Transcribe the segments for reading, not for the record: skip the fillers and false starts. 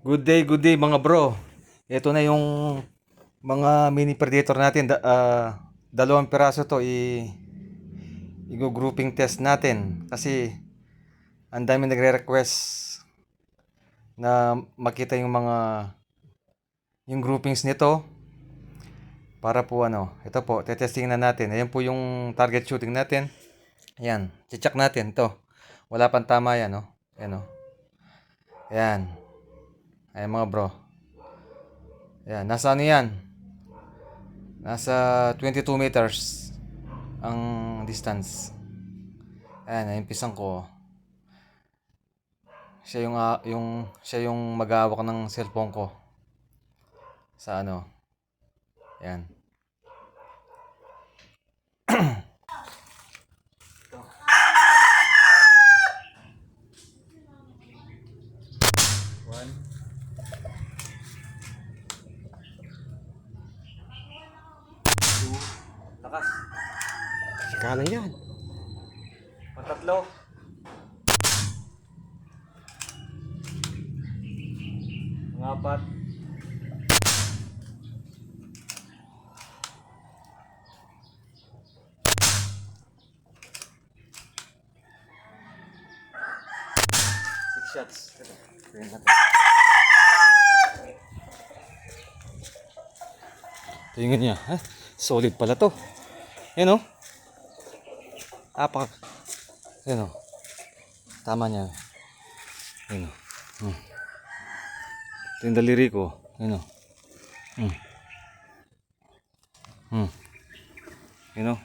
Good day mga bro. Ito na yung mga mini predator natin. Dalawang piraso to i-grouping test natin kasi ang dami nagre-request na makita yung groupings nito para po ito po, tetesting na natin. Ayan po yung target shooting natin. Ayan, check natin to. Wala pang tama yan, oh. Ayan, oh. Ayan. Ayan mga bro. Ayan, nasa yan? Nasa 22 meters ang distance. Ayan, naimpisan ko. Siya yung mag-aawak ng cellphone ko. Sa Ayan. One. Two. Lakas. Sika lang yan. Pantatlo. Pangapat. Six shots. Tingnan niya. Solid pala to. Yan o. Apak. Yan o. Tama niya. Yan o. Ito yung daliri ko. Yan o. Yan o.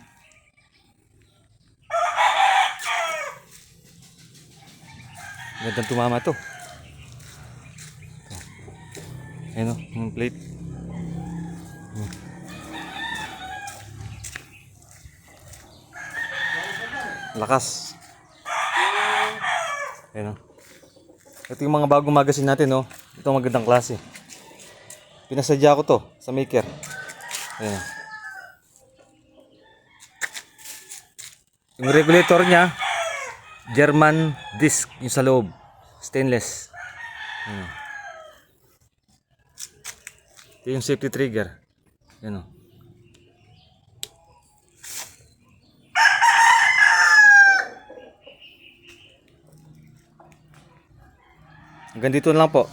Gandang tumama to. Yan o. Yung plate. Lakas. Ayan o. Ito yung mga bagong magazine natin, no. Ito magandang klase. Pinasadya ko to sa maker. Ayan. Yung regulator niya, German disc yung sa loob. Stainless. Ayan. Ito yung safety trigger. Ayan o. Hanggang dito na lang po.